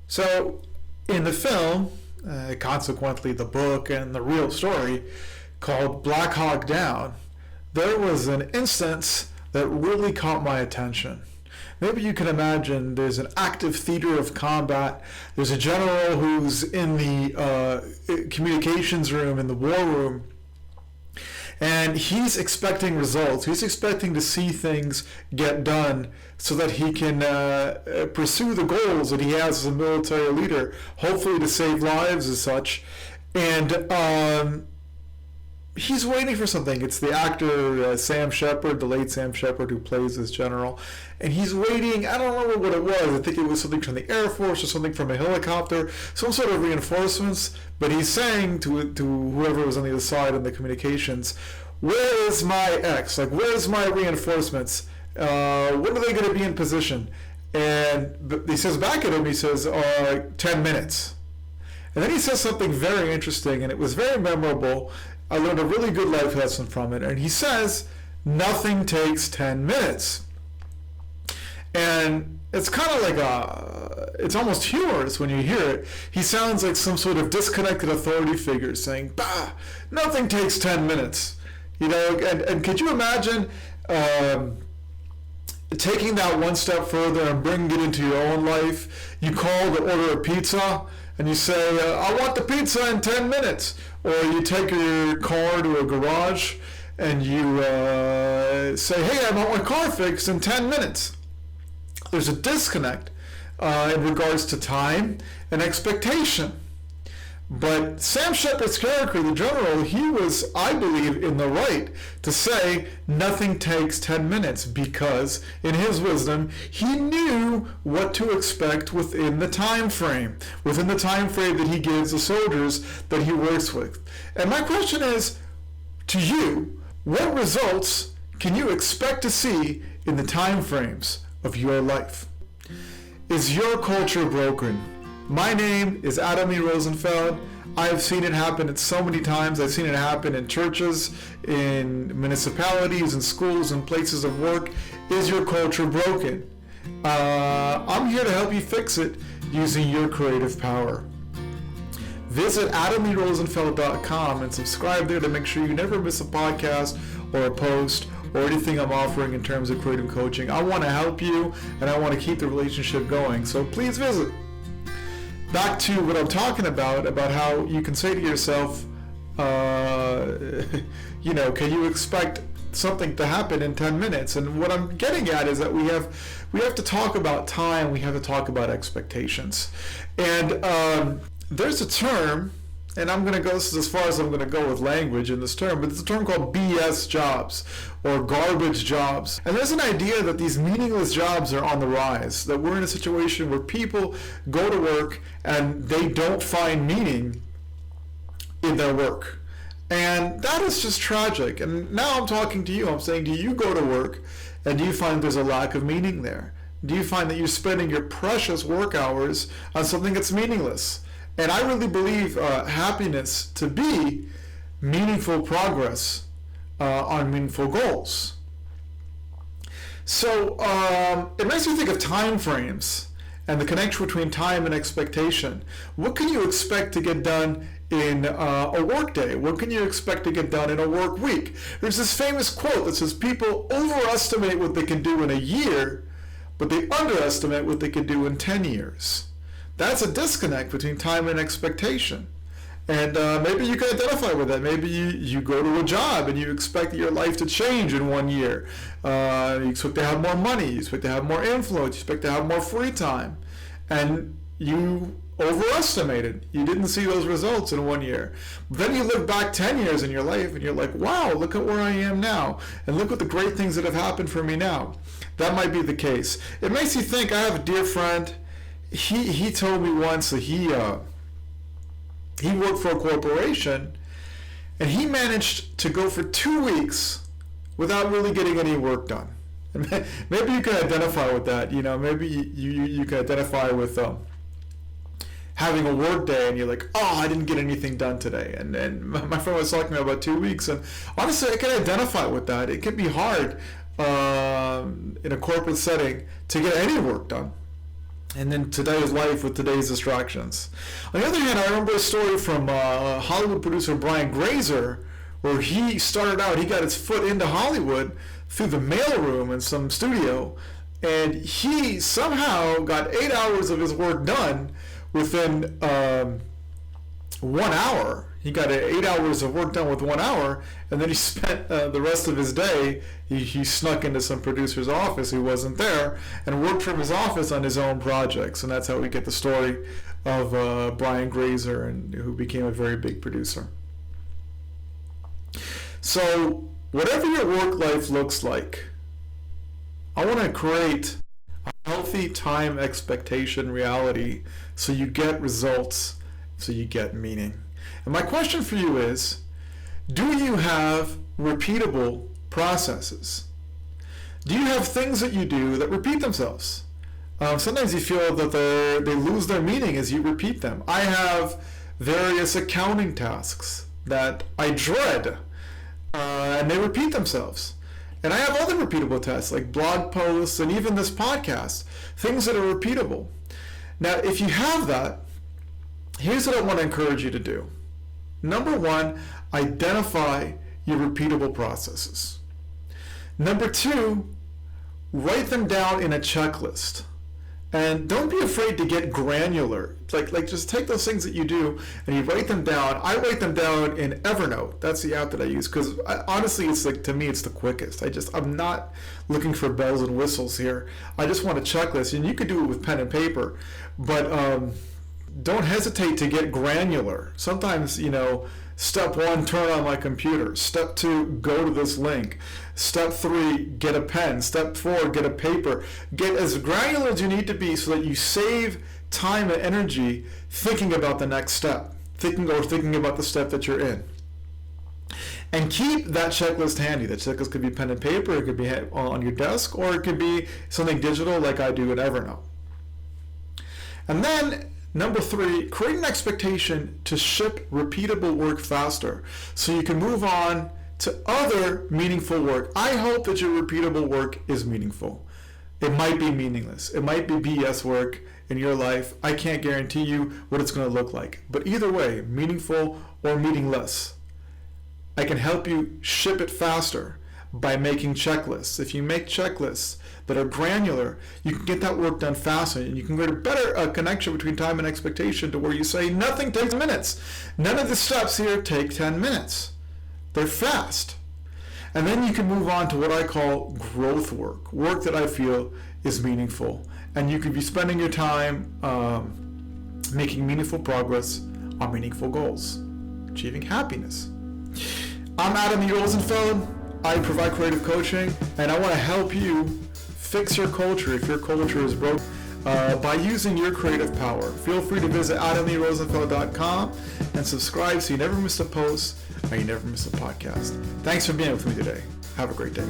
So, in the film, consequently the book and the real story, called Black Hawk Down, there was an instance that really caught my attention. Maybe you can imagine there's an active theater of combat. There's a general who's in the communications room, in the war room, and he's expecting results. He's expecting to see things get done so that he can pursue the goals that he has as a military leader, hopefully to save lives as such. And he's waiting for something. It's the actor Sam Shepard, the late Sam Shepard, who plays this general. And he's waiting. I don't remember what it was. I think it was something from the Air Force or something from a helicopter, some sort of reinforcements. But he's saying to whoever was on the other side in the communications, where is my X? Like, where's my reinforcements? When are they going to be in position? And he says back at him, he says, 10 minutes. And then he says something very interesting, and it was very memorable. I learned a really good life lesson from it. And he says, nothing takes 10 minutes. And it's kind of like it's almost humorous when you hear it. He sounds like some sort of disconnected authority figure saying, bah, nothing takes 10 minutes. You know, and could you imagine taking that one step further and bringing it into your own life? You call to order a pizza, and you say, I want the pizza in 10 minutes. Or you take your car to a garage, and you say, hey, I want my car fixed in 10 minutes. There's a disconnect in regards to time and expectation. But Sam Shepard's character, the general, he was, I believe, in the right to say nothing takes 10 minutes because, in his wisdom, he knew what to expect within the time frame that he gives the soldiers that he works with. And my question is, to you, what results can you expect to see in the time frames of your life? Is your culture broken? My name is Adam E. Rosenfeld. I've seen it happen so many times. I've seen it happen in churches, in municipalities, in schools, in places of work. Is your culture broken? I'm here to help you fix it using your creative power. Visit adamerosenfeld.com and subscribe there to make sure you never miss a podcast or a post or anything I'm offering in terms of creative coaching. I want to help you, and I want to keep the relationship going. So please visit. Back to what I'm talking about how you can say to yourself, you know, can you expect something to happen in 10 minutes? And what I'm getting at is that we have to talk about time, we have to talk about expectations. And there's a term, and I'm going to go, this is as far as I'm going to go with language in this term, but it's a term called BS jobs, or garbage jobs. And there's an idea that these meaningless jobs are on the rise, that we're in a situation where people go to work and they don't find meaning in their work. And that is just tragic. And now I'm talking to you, I'm saying, do you go to work and do you find there's a lack of meaning there? Do you find that you're spending your precious work hours on something that's meaningless? And I really believe happiness to be meaningful progress on meaningful goals. So it makes me think of time frames and the connection between time and expectation. What can you expect to get done in a work day? What can you expect to get done in a work week? There's this famous quote that says people overestimate what they can do in a year, but they underestimate what they can do in 10 years. That's a disconnect between time and expectation. And maybe you can identify with that. Maybe you go to a job and you expect your life to change in 1 year. You expect to have more money. You expect to have more influence. You expect to have more free time. And you overestimated. You didn't see those results in 1 year. Then you look back 10 years in your life and you're like, wow, look at where I am now. And look at the great things that have happened for me now. That might be the case. It makes you think. I have a dear friend. He told me once that he worked for a corporation and he managed to go for 2 weeks without really getting any work done. And maybe you can identify with that. You know, maybe you can identify with having a work day and you're like, oh, I didn't get anything done today. And my friend was talking about 2 weeks, and honestly, I can identify with that. It can be hard in a corporate setting to get any work done. and then today's life with today's distractions. On the other hand, I remember a story from Hollywood producer Brian Grazer, where he started out, he got his foot into Hollywood through the mailroom in some studio, and he somehow got 8 hours of his work done within 1 hour. He got 8 hours of work done with 1 hour, and then he spent the rest of his day, he snuck into some producer's office who wasn't there and worked from his office on his own projects. And that's how we get the story of Brian Grazer, and who became a very big producer. So whatever your work life looks like, I want to create a healthy time expectation reality so you get results, so you get meaning. And my question for you is, do you have repeatable processes? Do you have things that you do that repeat themselves? Sometimes you feel that they lose their meaning as you repeat them. I have various accounting tasks that I dread, and they repeat themselves. And I have other repeatable tasks like blog posts and even this podcast, things that are repeatable. Now, if you have that, here's what I want to encourage you to do. Number one, identify your repeatable processes. Number two, write them down in a checklist. And don't be afraid to get granular. Like just take those things that you do and you write them down. I write them down in Evernote. That's the app that I use, because honestly, it's like, to me, it's the quickest. I'm not looking for bells and whistles here. I just want a checklist, and you could do it with pen and paper, but don't hesitate to get granular. Sometimes, step 1, turn on my computer. Step 2, go to this link. Step 3, get a pen. Step 4, get a paper. Get as granular as you need to be so that you save time and energy thinking about the next step, thinking about the step that you're in. And keep that checklist handy. That checklist could be pen and paper, it could be on your desk, or it could be something digital like I do in Evernote. And then number 3, create an expectation to ship repeatable work faster so you can move on to other meaningful work. I hope that your repeatable work is meaningful. It might be meaningless. It might be BS work in your life. I can't guarantee you what it's going to look like. But either way, meaningful or meaningless, I can help you ship it faster by making checklists. If you make checklists that are granular, you can get that work done faster, and you can get a better connection between time and expectation to where you say nothing takes minutes. None of the steps here take 10 minutes. They're fast. And then you can move on to what I call growth work that I feel is meaningful. And you could be spending your time making meaningful progress on meaningful goals, achieving happiness. I'm Adam E. Rosenfeld. I provide creative coaching, and I want to help you fix your culture if your culture is broken by using your creative power. Feel free to visit adamerosenfeld.com and subscribe so you never miss a post or you never miss a podcast. Thanks for being with me today. Have a great day.